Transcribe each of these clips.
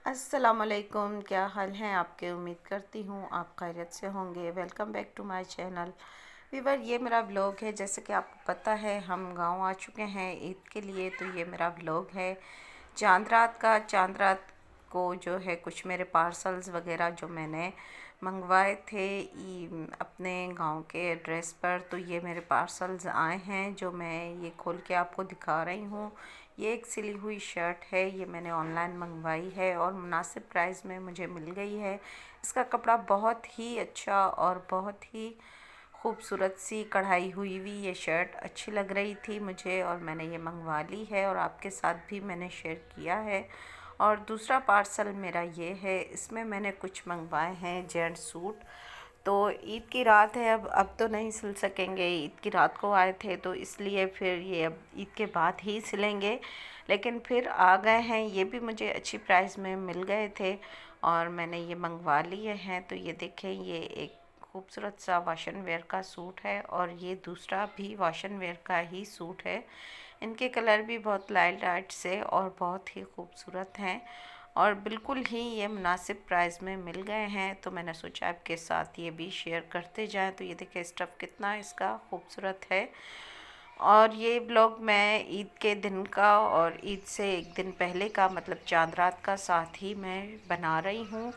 अस्सलामुअलैकुम, क्या हाल हैं आपके। उम्मीद करती हूँ आप खैरियत से होंगे। Welcome back to my channel. Viewer, ये मेरा व्लॉग है। जैसे कि आपको पता है हम गांव आ चुके हैं ईद के लिए, तो ये मेरा व्लॉग है चांद रात का। चांद रात को जो है कुछ मेरे पार्सल्स वगैरह जो मैंने मंगवाए थे अपने गांव के एड्रेस पर, तो ये मेरे पार्सल्स आए हैं जो मैं ये खोल के आपको दिखा रही हूँ। ये एक सिली हुई शर्ट है, ये मैंने ऑनलाइन मंगवाई है और मुनासिब प्राइस में मुझे मिल गई है। इसका कपड़ा बहुत ही अच्छा और बहुत ही खूबसूरत सी कढ़ाई हुई हुई ये शर्ट अच्छी लग रही थी मुझे, और मैंने ये मंगवा ली है और आपके साथ भी मैंने शेयर किया है। और दूसरा पार्सल मेरा ये है, इसमें मैंने कुछ मंगवाए हैं जेंट्स सूट। तो ईद की रात है, अब तो नहीं सिल सकेंगे। ईद की रात को आए थे तो इसलिए फिर ये अब ईद के बाद ही सिलेंगे, लेकिन फिर आ गए हैं। ये भी मुझे अच्छी प्राइस में मिल गए थे और मैंने ये मंगवा लिए हैं। तो ये देखें, ये एक खूबसूरत सा वाशन वेयर का सूट है और ये दूसरा भी वाशन वेयर का ही सूट है। इनके कलर भी बहुत लाइट लाइट से और बहुत ही खूबसूरत हैं और बिल्कुल ही ये मुनासिब प्राइस में मिल गए हैं। तो मैंने सोचा आपके साथ ये भी शेयर करते जाएं। तो ये देखिए स्टफ़ कितना इसका खूबसूरत है। और ये ब्लॉग मैं ईद के दिन का और ईद से एक दिन पहले का, मतलब चांद रात का साथ ही मैं बना रही हूँ।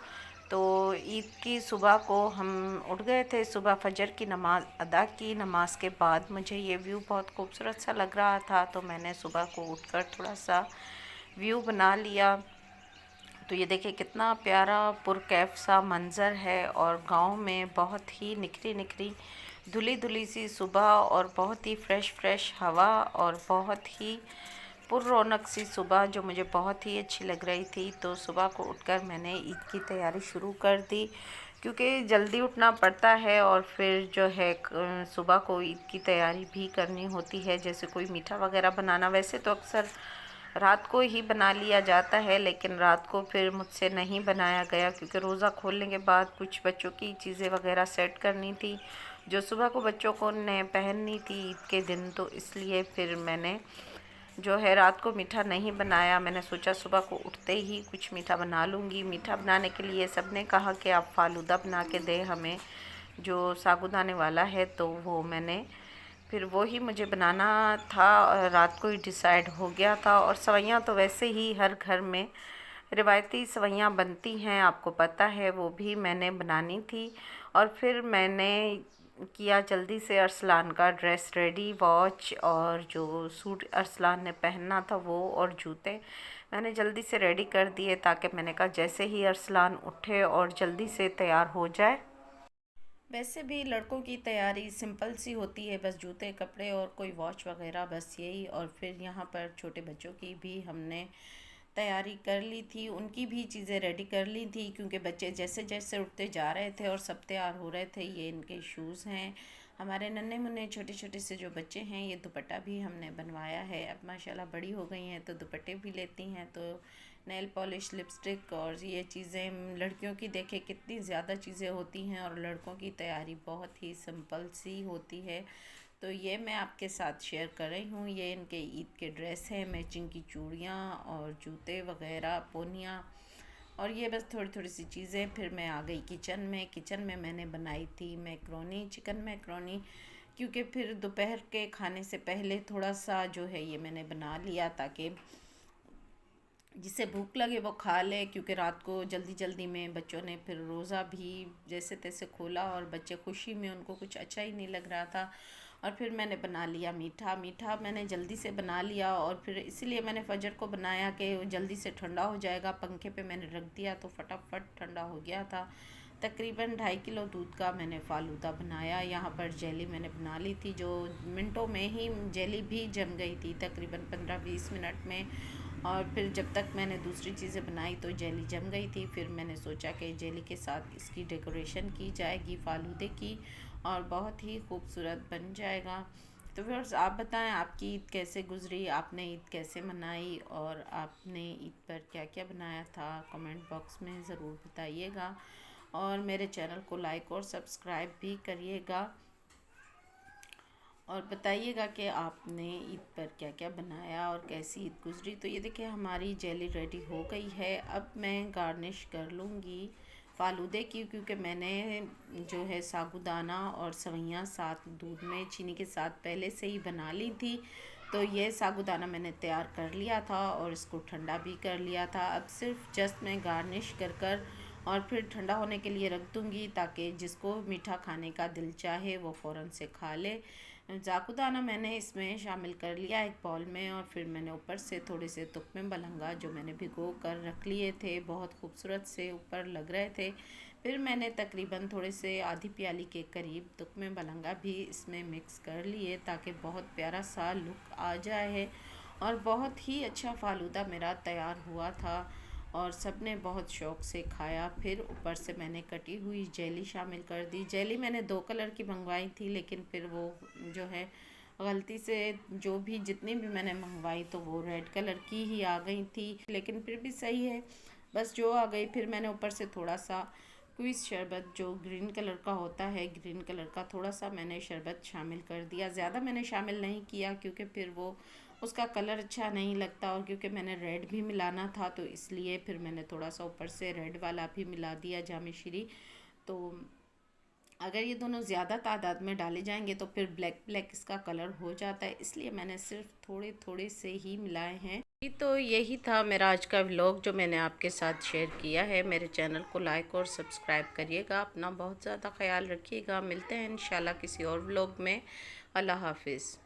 तो ईद की सुबह को हम उठ गए थे, सुबह फजर की नमाज़ अदा की। नमाज के बाद मुझे ये व्यू बहुत खूबसूरत सा लग रहा था, तो मैंने सुबह को उठकर थोड़ा सा व्यू बना लिया। तो ये देखिए कितना प्यारा पुरकैफ सा मंज़र है और गांव में बहुत ही निखरी निखरी धुली धुली सी सुबह और बहुत ही फ़्रेश फ़्रेश हवा और बहुत ही पुररौनक सी सुबह जो मुझे बहुत ही अच्छी लग रही थी। तो सुबह को उठकर मैंने ईद की तैयारी शुरू कर दी, क्योंकि जल्दी उठना पड़ता है और फिर जो है सुबह को ईद की तैयारी भी करनी होती है। जैसे कोई मीठा वगैरह बनाना, वैसे तो अक्सर रात को ही बना लिया जाता है, लेकिन रात को फिर मुझसे नहीं बनाया गया क्योंकि रोज़ा खोलने के बाद कुछ बच्चों की चीज़ें वगैरह सेट करनी थी जो सुबह को बच्चों को ने पहननी थी ईद के दिन। तो इसलिए फिर मैंने जो है रात को मीठा नहीं बनाया। मैंने सोचा सुबह को उठते ही कुछ मीठा बना लूँगी। मीठा बनाने के लिए सब ने कहा कि आप फ़ालूदा बना के दें हमें, जो साबूदाने वाला है। तो वो मैंने फिर वो ही मुझे बनाना था और रात को ही डिसाइड हो गया था। और सवैयाँ तो वैसे ही हर घर में रिवायती सवैयाँ बनती हैं, आपको पता है, वो भी मैंने बनानी थी। और फिर मैंने किया जल्दी से अरसलान का ड्रेस रेडी, वॉच और जो सूट अरसलान ने पहनना था वो और जूते मैंने जल्दी से रेडी कर दिए, ताकि मैंने कहा जैसे ही अरसलान उठे और जल्दी से तैयार हो जाए। वैसे भी लड़कों की तैयारी सिंपल सी होती है, बस जूते कपड़े और कोई वॉच वगैरह, बस यही। और फिर यहाँ पर छोटे बच्चों की भी हमने तैयारी कर ली थी, उनकी भी चीज़ें रेडी कर ली थी, क्योंकि बच्चे जैसे जैसे उठते जा रहे थे और सब तैयार हो रहे थे। ये इनके शूज़ हैं, हमारे नन्हे मुन्ने छोटे छोटे से जो बच्चे हैं। ये दुपट्टा भी हमने बनवाया है, अब माशाल्लाह बड़ी हो गई हैं तो दुपट्टे भी लेती हैं। तो नेल पॉलिश, लिपस्टिक और ये चीज़ें लड़कियों की देखें कितनी ज़्यादा चीज़ें होती हैं और लड़कों की तैयारी बहुत ही सिंपल सी होती है। तो ये मैं आपके साथ शेयर कर रही हूँ। ये इनके ईद के ड्रेस हैं, मैचिंग की चूड़ियाँ और जूते वगैरह, पोनियाँ, और ये बस थोड़ी थोड़ी सी चीज़ें। फिर मैं आ गई किचन में। किचन में मैंने बनाई थी मैक्रोनी, चिकन मैक्रोनी, क्योंकि फिर दोपहर के खाने से पहले थोड़ा सा जो है ये मैंने बना लिया, ताकि जिसे भूख लगे वो खा ले, क्योंकि रात को जल्दी जल्दी में बच्चों ने फिर रोज़ा भी जैसे तैसे खोला और बच्चे खुशी में, उनको कुछ अच्छा ही नहीं लग रहा था। और फिर मैंने बना लिया मीठा। मीठा मैंने जल्दी से बना लिया और फिर इसीलिए मैंने फजर को बनाया कि जल्दी से ठंडा हो जाएगा। पंखे पे मैंने रख दिया तो फटाफट ठंडा हो गया था। तकरीबन 2.5 किलो दूध का मैंने फ़ालूदा बनाया। यहाँ पर जेली मैंने बना ली थी, जो मिनटों में ही जेली भी जम गई थी, तकरीबन 15-20 मिनट में। और फिर जब तक मैंने दूसरी चीज़ें बनाई तो जेली जम गई थी। फिर मैंने सोचा कि जेली के साथ इसकी डेकोरेशन की जाएगी फ़ालूदे की और बहुत ही खूबसूरत बन जाएगा। तो व्यूअर्स, आप बताएं आपकी ईद कैसे गुजरी, आपने ईद कैसे मनाई और आपने ईद पर क्या क्या बनाया था, कमेंट बॉक्स में ज़रूर बताइएगा। और मेरे चैनल को लाइक और सब्सक्राइब भी करिएगा। और बताइएगा कि आपने ईद पर क्या क्या बनाया और कैसी ईद गुजरी। तो ये देखिए हमारी जेली रेडी हो गई है। अब मैं गार्निश कर लूँगी फ़ालूदे की, क्योंकि मैंने जो है साबूदाना और सवैयाँ साथ दूध में चीनी के साथ पहले से ही बना ली थी। तो ये साबूदाना मैंने तैयार कर लिया था और इसको ठंडा भी कर लिया था। अब सिर्फ जस्ट मैं गार्निश कर और फिर ठंडा होने के लिए रख दूँगी, ताकि जिसको मीठा खाने का दिल चाहे वो फ़ौरन से खा ले। साबूदाना मैंने इसमें शामिल कर लिया एक बाउल में, और फिर मैंने ऊपर से थोड़े से तुकमे बलंगा जो मैंने भिगो कर रख लिए थे, बहुत खूबसूरत से ऊपर लग रहे थे। फिर मैंने तकरीबन थोड़े से आधी प्याली के करीब तुकमे बलंगा भी इसमें मिक्स कर लिए, ताकि बहुत प्यारा सा लुक आ जाए। और बहुत ही अच्छा फ़ालूदा मेरा तैयार हुआ था और सब ने बहुत शौक़ से खाया। फिर ऊपर से मैंने कटी हुई जेली शामिल कर दी। जेली मैंने 2 कलर की मंगवाई थी, लेकिन फिर वो जो है गलती से जो भी जितनी भी मैंने मंगवाई तो वो रेड कलर की ही आ गई थी, लेकिन फिर भी सही है, बस जो आ गई। फिर मैंने ऊपर से थोड़ा सा क्विज़ शरबत जो ग्रीन कलर का होता है, ग्रीन कलर का थोड़ा सा मैंने शरबत शामिल कर दिया। ज़्यादा मैंने शामिल नहीं किया, क्योंकि फिर वो उसका कलर अच्छा नहीं लगता, और क्योंकि मैंने रेड भी मिलाना था तो इसलिए फिर मैंने थोड़ा सा ऊपर से रेड वाला भी मिला दिया जामे श्री। तो अगर ये दोनों ज़्यादा तादाद में डाले जाएंगे तो फिर ब्लैक ब्लैक इसका कलर हो जाता है, इसलिए मैंने सिर्फ थोड़े थोड़े से ही मिलाए हैं। तो यही था मेरा आज का व्लॉग जो मैंने आपके साथ शेयर किया है। मेरे चैनल को लाइक और सब्सक्राइब करिएगा। अपना बहुत ज़्यादा ख्याल रखिएगा। मिलते हैं इंशाल्लाह किसी और व्लॉग में। अल्लाह हाफिज़।